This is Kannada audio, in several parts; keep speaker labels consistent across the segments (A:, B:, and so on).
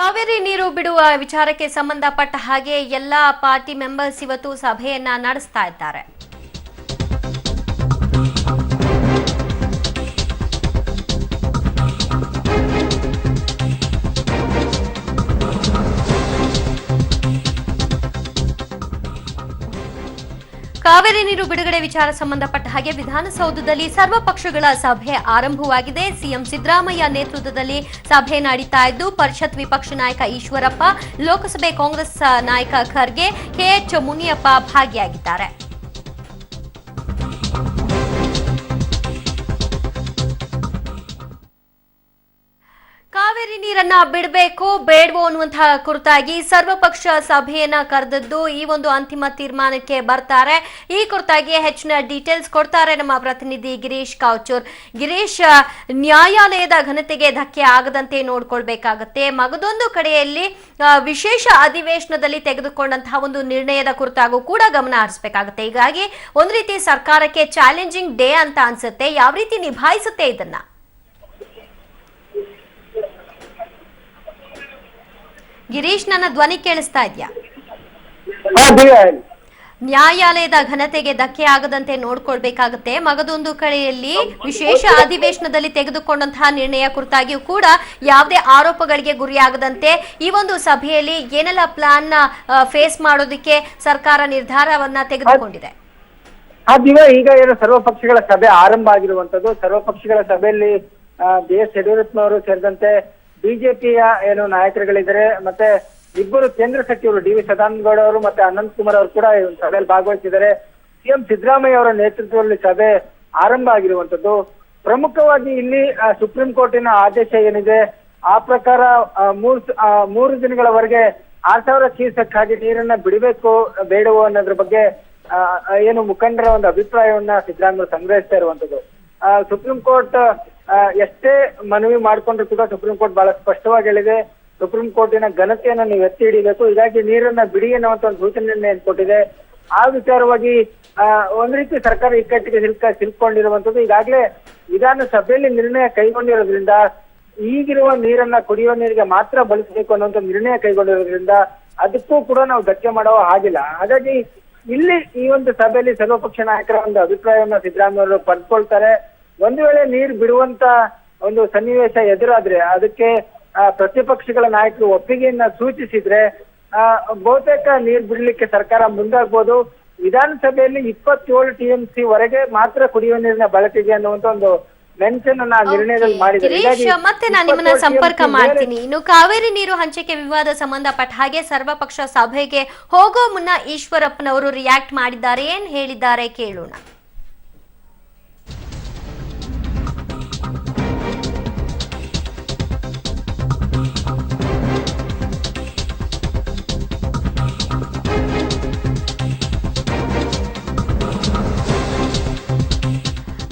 A: ಕಾವೇರಿ ನೀರು ಬಿಡುವ ವಿಚಾರಕ್ಕೆ ಸಂಬಂಧಪಟ್ಟ ಹಾಗೆ ಎಲ್ಲ ಪಾರ್ಟಿ ಮೆಂಬರ್ಸ್ ಇವತ್ತು ಸಭೆಯನ್ನ ನಡೆಸ್ತಾ ಇದ್ದಾರೆ. ಕಾವೇರಿ ನೀರು ಬಿಡುಗಡೆ ವಿಚಾರ ಸಂಬಂಧಪಟ್ಟ ಹಾಗೆ ವಿಧಾನಸೌಧದಲ್ಲಿ ಸರ್ವ ಪಕ್ಷಗಳ ಸಭೆ ಆರಂಭವಾಗಿದೆ. ಸಿಎಂ ಸಿದ್ದರಾಮಯ್ಯ ನೇತೃತ್ವದಲ್ಲಿ ಸಭೆ ನಡೀತಾ ಇದ್ದು ಪರಿಷತ್ ವಿಪಕ್ಷ ನಾಯಕ ಈಶ್ವರಪ್ಪ, ಲೋಕಸಭೆ ಕಾಂಗ್ರೆಸ್ ನಾಯಕ ಖರ್ಗೆ, ಕೆಎಚ್ ಮುನಿಯಪ್ಪ ಭಾಗಿಯಾಗಿದ್ದಾರೆ. ಕಾವೇರಿ ನೀರನ್ನ ಬಿಡಬೇಕು ಬೇಡವೋ ಅನ್ನುವಂತಹ ಕುರಿತಾಗಿ ಸರ್ವಪಕ್ಷ ಸಭೆಯನ್ನ ಕರೆದದ್ದು ಈ ಒಂದು ಅಂತಿಮ ತೀರ್ಮಾನಕ್ಕೆ ಬರ್ತಾರೆ. ಈ ಕುರಿತಾಗಿ ಹೆಚ್ಚಿನ ಡೀಟೇಲ್ಸ್ ಕೊಡ್ತಾರೆ ನಮ್ಮ ಪ್ರತಿನಿಧಿ ಗಿರೀಶ್ ಕಾವಚೂರ್. ಗಿರೀಶ್, ನ್ಯಾಯಾಲಯದ ಘನತೆಗೆ ಧಕ್ಕೆ ಆಗದಂತೆ ನೋಡ್ಕೊಳ್ಬೇಕಾಗತ್ತೆ. ಮಗದೊಂದು ಕಡೆಯಲ್ಲಿ ವಿಶೇಷ ಅಧಿವೇಶನದಲ್ಲಿ ತೆಗೆದುಕೊಂಡಂತಹ ಒಂದು ನಿರ್ಣಯದ ಕುರಿತಾಗೂ ಕೂಡ ಗಮನ ಹರಿಸಬೇಕಾಗುತ್ತೆ. ಹೀಗಾಗಿ ಒಂದ್ ರೀತಿ ಸರ್ಕಾರಕ್ಕೆ ಚಾಲೆಂಜಿಂಗ್ ಡೇ ಅಂತ ಅನ್ಸುತ್ತೆ. ಯಾವ ರೀತಿ ನಿಭಾಯಿಸುತ್ತೆ ಇದನ್ನ? ಗಿರೀಶ್, ನನ್ನ ಧ್ವನಿ ಕೇಳಿಸ್ತಾ ಇದೆಯಾ? ನ್ಯಾಯಾಲಯದ ಘನತೆಗೆ ಧಕ್ಕೆ ಆಗದಂತೆ ನೋಡ್ಕೊಳ್ಬೇಕಾಗುತ್ತೆ. ಮಗದೊಂದು ಕಡೆಯಲ್ಲಿ ವಿಶೇಷ ಅಧಿವೇಶನದಲ್ಲಿ ತೆಗೆದುಕೊಂಡಂತಹ ನಿರ್ಣಯ ಕುರಿತಾಗಿಯೂ ಕೂಡ ಯಾವುದೇ ಆರೋಪಗಳಿಗೆ ಗುರಿಯಾಗದಂತೆ ಈ ಒಂದು ಸಭೆಯಲ್ಲಿ ಏನೆಲ್ಲ ಪ್ಲಾನ್ ಫೇಸ್ ಮಾಡೋದಕ್ಕೆ ಸರ್ಕಾರ ನಿರ್ಧಾರವನ್ನ ತೆಗೆದುಕೊಂಡಿದೆ?
B: ಈಗ ಏನು ಸರ್ವಪಕ್ಷಗಳ ಸಭೆ ಆರಂಭ ಆಗಿರುವಂತದ್ದು. ಸರ್ವಪಕ್ಷಗಳ ಸಭೆಯಲ್ಲಿ BS ಯಡಿಯೂರಪ್ಪನವರು ಸೇರಿದಂತೆ ಬಿಜೆಪಿಯ ಏನು ನಾಯಕರುಗಳಿದ್ದಾರೆ, ಮತ್ತೆ ಇಬ್ಬರು ಕೇಂದ್ರ ಸಚಿವರು DV ಸದಾನಂದ ಗೌಡ ಅವರು ಮತ್ತೆ ಅನಂತ್ ಕುಮಾರ್ ಅವರು ಕೂಡ ಈ ಸಭೆಯಲ್ಲಿ ಭಾಗವಹಿಸಿದ್ದಾರೆ. ಸಿಎಂ ಸಿದ್ದರಾಮಯ್ಯ ಅವರ ನೇತೃತ್ವದಲ್ಲಿ ಸಭೆ ಆರಂಭ ಆಗಿರುವಂತದ್ದು. ಪ್ರಮುಖವಾಗಿ ಇಲ್ಲಿ ಸುಪ್ರೀಂ ಕೋರ್ಟಿನ ಆದೇಶ ಏನಿದೆ ಆ ಪ್ರಕಾರ ಮೂರು ದಿನಗಳವರೆಗೆ 6,000 ಕ್ಯೂಸೆಕ್ ನೀರನ್ನ ಬಿಡಬೇಕು ಬೇಡವೋ ಅನ್ನೋದ್ರ ಬಗ್ಗೆ ಏನು ಮುಖಂಡರ ಒಂದು ಅಭಿಪ್ರಾಯವನ್ನ ಸಿದ್ದರಾಮಯ್ಯ ಸಂಗ್ರಹಿಸ್ತಾ ಇರುವಂತದ್ದು. ಸುಪ್ರೀಂ ಕೋರ್ಟ್ ಎಷ್ಟೇ ಮನವಿ ಮಾಡ್ಕೊಂಡ್ರು ಕೂಡ ಸುಪ್ರೀಂ ಕೋರ್ಟ್ ಬಹಳ ಸ್ಪಷ್ಟವಾಗಿ ಹೇಳಿದೆ, ಸುಪ್ರೀಂ ಕೋರ್ಟಿನ ಘನತೆಯನ್ನ ನೀವು ಎತ್ತಿ ಹಿಡಿಬೇಕು, ಹೀಗಾಗಿ ನೀರನ್ನ ಬಿಡಿ ಅನ್ನುವಂತ ಒಂದು ಸೂಚನೆಯನ್ನ ಕೊಟ್ಟಿದೆ. ಆ ವಿಚಾರವಾಗಿ ಒಂದ್ ರೀತಿ ಸರ್ಕಾರ ಇಕ್ಕಟ್ಟಿಗೆ ಸಿಲ್ಕೊಂಡಿರುವಂತದ್ದು. ಈಗಾಗಲೇ ವಿಧಾನಸಭೆಯಲ್ಲಿ ನಿರ್ಣಯ ಕೈಗೊಂಡಿರೋದ್ರಿಂದ ಈಗಿರುವ ನೀರನ್ನ ಕುಡಿಯುವ ನೀರಿಗೆ ಮಾತ್ರ ಬಳಸಬೇಕು ಅನ್ನುವಂತ ನಿರ್ಣಯ ಕೈಗೊಂಡಿರೋದ್ರಿಂದ ಅದಕ್ಕೂ ಕೂಡ ನಾವು ಧಕ್ಕೆ ಮಾಡುವ ಹಾಗಿಲ್ಲ. ಹಾಗಾಗಿ ಇಲ್ಲಿ ಈ ಒಂದು ಸಭೆಯಲ್ಲಿ ಸರ್ವಪಕ್ಷ ನಾಯಕರ ಒಂದು ಅಭಿಪ್ರಾಯವನ್ನ ಸಿದ್ದರಾಮಯ್ಯ ಅವರು ಪಡೆದುಕೊಳ್ತಾರೆ. ಒಂದು ವೇಳೆ ನೀರು ಬಿಡುವಂತ ಒಂದು ಸನ್ನಿವೇಶ ಎದುರಾದ್ರೆ ಅದಕ್ಕೆ ಪ್ರತಿಪಕ್ಷಗಳ ನಾಯಕರು ಒಪ್ಪಿಗೆಯನ್ನ ಸೂಚಿಸಿದ್ರೆ ಬಹುತೇಕ ನೀರು ಬಿಡ್ಲಿಕ್ಕೆ ಸರ್ಕಾರ ಮುಂದಾಗ್ಬೋದು. ವಿಧಾನಸಭೆಯಲ್ಲಿ 27 TMC ವರೆಗೆ ಮಾತ್ರ ಕುಡಿಯುವ ನೀರಿನ ಬಳಕೆಗೆ ಅನ್ನುವಂತ ಒಂದು ಮೆನ್ಷನ್ ಅನ್ನ ನಿರ್ಣಯದಲ್ಲಿ ಮಾಡಿದ್ದಾರೆ.
A: ಮತ್ತೆ ನಾನು ನಿಮ್ಮನ್ನ ಸಂಪರ್ಕ ಮಾಡ್ತೀನಿ. ಇನ್ನು ಕಾವೇರಿ ನೀರು ಹಂಚಿಕೆ ವಿವಾದ ಸಂಬಂಧಪಟ್ಟ ಹಾಗೆ ಸರ್ವಪಕ್ಷ ಸಭೆಗೆ ಹೋಗೋ ಮುನ್ನ ಈಶ್ವರಪ್ಪನವರು ರಿಯಾಕ್ಟ್ ಮಾಡಿದ್ದಾರೆ, ಏನ್ ಹೇಳಿದ್ದಾರೆ ಕೇಳೋಣ.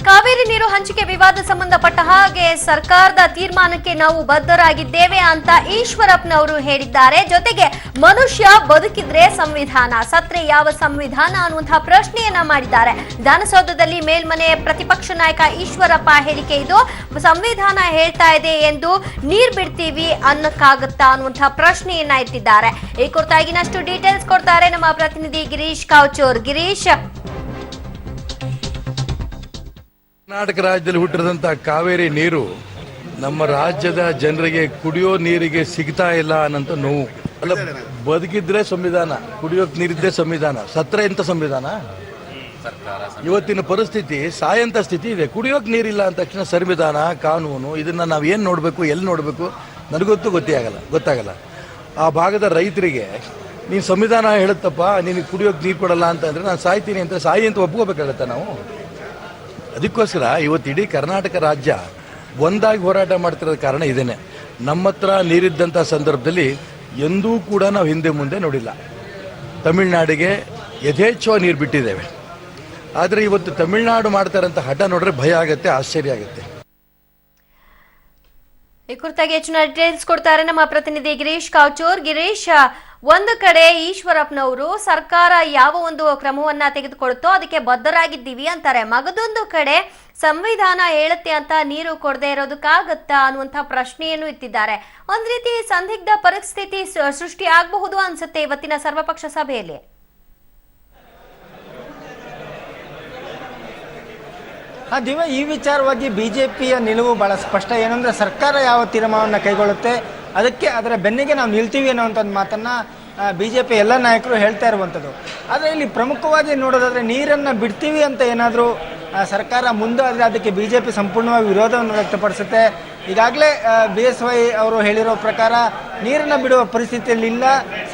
A: ಕಾವೇರಿ ನೀರು ಹಂಚಿಕೆ ವಿವಾದ ಸಂಬಂಧಪಟ್ಟ ಹಾಗೆ ಸರ್ಕಾರದ ತೀರ್ಮಾನಕ್ಕೆ ನಾವು ಬದ್ಧರಾಗಿದ್ದೇವೆ ಅಂತ ಈಶ್ವರಪ್ಪನವರು ಹೇಳಿದ್ದಾರೆ. ಜೊತೆಗೆ ಮನುಷ್ಯ ಬದುಕಿದ್ರೆ ಸಂವಿಧಾನ, ಸತ್ರೆ ಯಾವ ಸಂವಿಧಾನ ಅನ್ನುವಂತಹ ಪ್ರಶ್ನೆಯನ್ನ ಮಾಡಿದ್ದಾರೆ. ವಿಧಾನಸೌಧದಲ್ಲಿ ಮೇಲ್ಮನೆ ಪ್ರತಿಪಕ್ಷ ನಾಯಕ ಈಶ್ವರಪ್ಪ ಹೇಳಿಕೆ ಇದು. ಸಂವಿಧಾನ ಹೇಳ್ತಾ ಇದೆ ಎಂದು ನೀರ್ ಬಿಡ್ತೀವಿ ಅನ್ನಕ್ಕಾಗತ್ತಾ ಅನ್ನುವಂತಹ ಪ್ರಶ್ನೆಯನ್ನ ಎತ್ತಿದ್ದಾರೆ. ಈ ಕುರಿತಾಗಿನಷ್ಟು ಡೀಟೇಲ್ಸ್ ಕೊಡ್ತಾರೆ ನಮ್ಮ ಪ್ರತಿನಿಧಿ ಗಿರೀಶ್ ಕಾವಚೂರ್. ಗಿರೀಶ್,
C: ಕರ್ನಾಟಕ ರಾಜ್ಯದಲ್ಲಿ ಹುಟ್ಟಿದಂತ ಕಾವೇರಿ ನೀರು ನಮ್ಮ ರಾಜ್ಯದ ಜನರಿಗೆ ಕುಡಿಯೋ ನೀರಿಗೆ ಸಿಗ್ತಾ ಇಲ್ಲ ಅನ್ನಂತ ನೋವು. ಅಲ್ಲ, ಬದುಕಿದ್ರೆ ಸಂವಿಧಾನ, ಕುಡಿಯೋಕ್ ನೀರಿದ್ದೇ ಸಂವಿಧಾನ, ಸತ್ರ ಎಂತ ಸಂವಿಧಾನ? ಇವತ್ತಿನ ಪರಿಸ್ಥಿತಿ ಸಾಯಂತ ಸ್ಥಿತಿ ಇದೆ. ಕುಡಿಯೋಕ್ ನೀರಿಲ್ಲ ಅಂದ ತಕ್ಷಣ ಸಂವಿಧಾನ, ಕಾನೂನು, ಇದನ್ನ ನಾವ್ ಏನ್ ನೋಡ್ಬೇಕು, ಎಲ್ಲಿ ನೋಡ್ಬೇಕು ನನಗೊತ್ತು ಗೊತ್ತಾಗಲ್ಲ. ಆ ಭಾಗದ ರೈತರಿಗೆ ನೀನ್ ಸಂವಿಧಾನ ಹೇಳುತ್ತಪ್ಪ, ನೀನು ಕುಡಿಯೋಕ್ ನೀರು ಕೊಡಲ್ಲ ಅಂತಂದ್ರೆ ನಾನು ಸಾಯ್ತೀನಿ ಅಂತ ಸಾಯಿ ಅಂತ ಒಪ್ಕೋಬೇಕಾಗತ್ತ ನಾವು? ಅದಕ್ಕೋಸ್ಕರ ಇವತ್ತು ಇಡೀ ಕರ್ನಾಟಕ ರಾಜ್ಯ ಒಂದಾಗಿ ಹೋರಾಟ ಮಾಡ್ತಿರೋ ಕಾರಣ ಇದೇನೆ. ನಮ್ಮ ಹತ್ರ ನೀರಿದ್ದಂಥ ಸಂದರ್ಭದಲ್ಲಿ ಎಂದೂ ಕೂಡ ನಾವು ಹಿಂದೆ ಮುಂದೆ ನೋಡಿಲ್ಲ. ತಮಿಳುನಾಡಿಗೆ ಯಥೇಚ್ಛವಾಗಿ ನೀರು ಬಿಟ್ಟಿದ್ದೇವೆ. ಆದರೆ ಇವತ್ತು ತಮಿಳುನಾಡು ಮಾಡ್ತಾರಂತ ಹಠ ನೋಡ್ರೆ ಭಯ ಆಗುತ್ತೆ, ಆಶ್ಚರ್ಯ ಆಗುತ್ತೆ.
A: ಈ ಕುರಿತಾಗಿ ಹೆಚ್ಚಿನ ಡೀಟೇಲ್ಸ್ ಕೊಡ್ತಾರೆ ನಮ್ಮ ಪ್ರತಿನಿಧಿ ಗಿರೀಶ್ ಕಾವಚೂರ್. ಗಿರೀಶ್, ಒಂದು ಕಡೆ ಈಶ್ವರಪ್ಪನವರು ಸರ್ಕಾರ ಯಾವ ಒಂದು ಕ್ರಮವನ್ನ ತೆಗೆದುಕೊಳ್ಳುತ್ತೋ ಅದಕ್ಕೆ ಬದ್ಧರಾಗಿದ್ದೀವಿ ಅಂತಾರೆ. ಮಗದೊಂದು ಕಡೆ ಸಂವಿಧಾನ ಹೇಳುತ್ತೆ ಅಂತ ನೀರು ಕೊಡದೆ ಇರೋದಕ್ಕಾಗತ್ತಾ ಅನ್ನುವಂಥ ಪ್ರಶ್ನೆಯನ್ನು ಎತ್ತಿದ್ದಾರೆ. ಒಂದ್ ರೀತಿ ಸಂದಿಗ್ಧ ಪರಿಸ್ಥಿತಿ ಸೃಷ್ಟಿ ಆಗಬಹುದು ಅನ್ಸುತ್ತೆ ಇವತ್ತಿನ ಸರ್ವಪಕ್ಷ ಸಭೆಯಲ್ಲಿ.
D: ದಿವ್ಯ, ಈ ವಿಚಾರವಾಗಿ ಬಿಜೆಪಿಯ ನಿಲುವು ಬಹಳ ಸ್ಪಷ್ಟ. ಏನಂದ್ರೆ ಸರ್ಕಾರ ಯಾವ ತೀರ್ಮಾನವನ್ನು ಕೈಗೊಳ್ಳುತ್ತೆ ಅದಕ್ಕೆ ಅದರ ಬೆನ್ನಿಗೆ ನಾವು ನಿಲ್ತೀವಿ ಅನ್ನುವಂಥ ಒಂದು ಮಾತನ್ನ ಬಿಜೆಪಿ ಎಲ್ಲ ನಾಯಕರು ಹೇಳ್ತಾ ಇರುವಂಥದ್ದು. ಆದರೆ ಇಲ್ಲಿ ಪ್ರಮುಖವಾಗಿ ನೋಡೋದಾದ್ರೆ ನೀರನ್ನು ಬಿಡ್ತೀವಿ ಅಂತ ಏನಾದರೂ ಸರ್ಕಾರ ಮುಂದಾದರೆ ಅದಕ್ಕೆ ಬಿಜೆಪಿ ಸಂಪೂರ್ಣವಾಗಿ ವಿರೋಧವನ್ನು ವ್ಯಕ್ತಪಡಿಸುತ್ತೆ. ಈಗಾಗಲೇ BSY ಅವರು ಹೇಳಿರೋ ಪ್ರಕಾರ ನೀರನ್ನು ಬಿಡುವ ಪರಿಸ್ಥಿತಿಯಲ್ಲಿ ಇಲ್ಲ,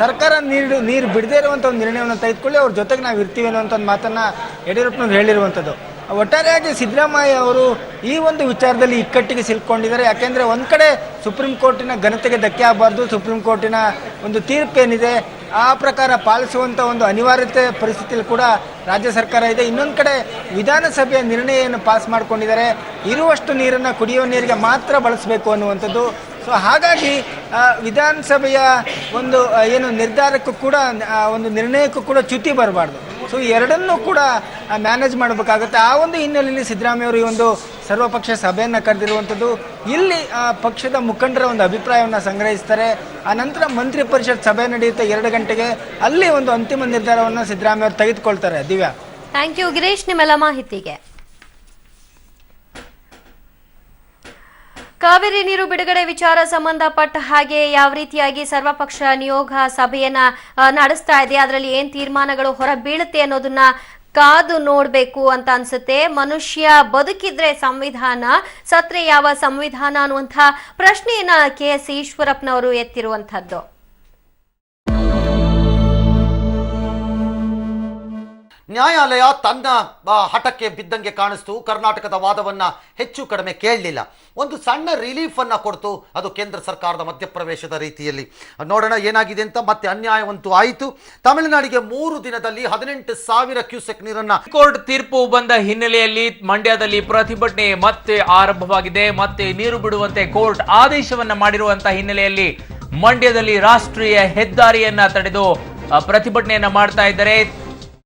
D: ಸರ್ಕಾರ ನೀರು ಬಿಡದೇ ಇರುವಂಥ ಒಂದು ನಿರ್ಣಯವನ್ನು ತೆಗೆದುಕೊಳ್ಳಿ, ಅವ್ರ ಜೊತೆಗೆ ನಾವು ಇರ್ತೀವಿ ಅನ್ನುವಂಥ ಒಂದು ಮಾತನ್ನು ಯಡಿಯೂರಪ್ಪನವ್ರು ಹೇಳಿರುವಂಥದ್ದು. ಒಟ್ಟಾರೆಯಾಗಿ ಸಿದ್ದರಾಮಯ್ಯ ಅವರು ಈ ಒಂದು ವಿಚಾರದಲ್ಲಿ ಇಕ್ಕಟ್ಟಿಗೆ ಸಿಲ್ಕೊಂಡಿದ್ದಾರೆ. ಯಾಕೆಂದರೆ ಒಂದು ಕಡೆ ಸುಪ್ರೀಂ ಕೋರ್ಟಿನ ಘನತೆಗೆ ಧಕ್ಕೆ ಆಗಬಾರ್ದು, ಸುಪ್ರೀಂ ಕೋರ್ಟಿನ ಒಂದು ತೀರ್ಪೇನಿದೆ ಆ ಪ್ರಕಾರ ಪಾಲಿಸುವಂಥ ಒಂದು ಅನಿವಾರ್ಯತೆ ಪರಿಸ್ಥಿತಿಯಲ್ಲಿ ಕೂಡ ರಾಜ್ಯ ಸರ್ಕಾರ ಇದೆ. ಇನ್ನೊಂದು ಕಡೆ ವಿಧಾನಸಭೆಯ ನಿರ್ಣಯವನ್ನು ಪಾಸ್ ಮಾಡಿಕೊಂಡಿದ್ದಾರೆ, ಇರುವಷ್ಟು ನೀರನ್ನು ಕುಡಿಯುವ ನೀರಿಗೆ ಮಾತ್ರ ಬಳಸಬೇಕು ಅನ್ನುವಂಥದ್ದು. ಸೊ ಹಾಗಾಗಿ ವಿಧಾನಸಭೆಯ ಒಂದು ಏನು ನಿರ್ಧಾರಕ್ಕೂ ಕೂಡ ಒಂದು ನಿರ್ಣಯಕ್ಕೂ ಕೂಡ ಚ್ಯುತಿ ಬರಬಾರ್ದು. ಸೊ ಎರಡನ್ನೂ ಕೂಡ ಮ್ಯಾನೇಜ್ ಮಾಡಬೇಕಾಗುತ್ತೆ. ಆ ಒಂದು ಹಿನ್ನೆಲೆಯಲ್ಲಿ ಸಿದ್ದರಾಮಯ್ಯ ಅವರು ಈ ಒಂದು ಸರ್ವಪಕ್ಷ ಸಭೆಯನ್ನು ಕರೆದಿರುವಂಥದ್ದು. ಇಲ್ಲಿ ಪಕ್ಷದ ಮುಖಂಡರ ಒಂದು ಅಭಿಪ್ರಾಯವನ್ನು ಸಂಗ್ರಹಿಸ್ತಾರೆ. ಆ ನಂತರ ಮಂತ್ರಿ ಪರಿಷತ್ ಸಭೆ ನಡೆಯುತ್ತೆ 2 ಗಂಟೆಗೆ. ಅಲ್ಲಿ ಒಂದು ಅಂತಿಮ ನಿರ್ಧಾರವನ್ನು ಸಿದ್ದರಾಮಯ್ಯ ಅವರು ತೆಗೆದುಕೊಳ್ತಾರೆ. ದಿವ್ಯಾ,
A: ಥ್ಯಾಂಕ್ ಯು ಗಿರೀಶ್ ನಿಮ್ಮೆಲ್ಲ ಮಾಹಿತಿಗೆ. ಕಾವೇರಿ ನೀರು ಬಿಡುಗಡೆ ವಿಚಾರ ಸಂಬಂಧಪಟ್ಟ ಹಾಗೆ ಯಾವ ರೀತಿಯಾಗಿ ಸರ್ವಪಕ್ಷ ನಿಯೋಗ ಸಭೆಯನ್ನ ನಡೆಸ್ತಾ ಇದೆ, ಅದರಲ್ಲಿ ಏನ್ ತೀರ್ಮಾನಗಳು ಹೊರ ಬೀಳುತ್ತೆ ಅನ್ನೋದನ್ನ ಕಾದು ನೋಡ್ಬೇಕು ಅಂತ ಅನ್ಸುತ್ತೆ. ಮನುಷ್ಯ ಬದುಕಿದ್ರೆ ಸಂವಿಧಾನ, ಸತ್ರೆ ಯಾವ ಸಂವಿಧಾನ ಅನ್ನುವಂಥ ಪ್ರಶ್ನೆಯನ್ನ KS ಈಶ್ವರಪ್ಪನವರು ಎತ್ತಿರುವಂತಹದ್ದು.
E: ನ್ಯಾಯಾಲಯ ತನ್ನ ಹಠಕ್ಕೆ ಬಿದ್ದಂಗೆ ಕಾಣಿಸ್ತು. ಕರ್ನಾಟಕದ ವಾದವನ್ನ ಹೆಚ್ಚು ಕಡಿಮೆ ಕೇಳಲಿಲ್ಲ, ಒಂದು ಸಣ್ಣ ರಿಲೀಫ್ ಅನ್ನ ಕೊಡ್ತು. ಅದು ಕೇಂದ್ರ ಸರ್ಕಾರದ ಮಧ್ಯಪ್ರವೇಶದ ರೀತಿಯಲ್ಲಿ. ನೋಡೋಣ ಏನಾಗಿದೆ ಅಂತ. ಮತ್ತೆ ಅನ್ಯಾಯವಂತೂ ಆಯಿತು. ತಮಿಳುನಾಡಿಗೆ 3 ದಿನದಲ್ಲಿ 18,000 ಕ್ಯೂಸೆಕ್ ನೀರನ್ನ.
F: ಕೋರ್ಟ್ ತೀರ್ಪು ಬಂದ ಹಿನ್ನೆಲೆಯಲ್ಲಿ ಮಂಡ್ಯದಲ್ಲಿ ಪ್ರತಿಭಟನೆ ಮತ್ತೆ ಆರಂಭವಾಗಿದೆ. ಮತ್ತೆ ನೀರು ಬಿಡುವಂತೆ ಕೋರ್ಟ್ ಆದೇಶವನ್ನ ಮಾಡಿರುವಂತಹ ಹಿನ್ನೆಲೆಯಲ್ಲಿ ಮಂಡ್ಯದಲ್ಲಿ ರಾಷ್ಟ್ರೀಯ ಹೆದ್ದಾರಿಯನ್ನ ತಡೆದು ಪ್ರತಿಭಟನೆಯನ್ನ ಮಾಡ್ತಾ ಇದ್ದಾರೆ.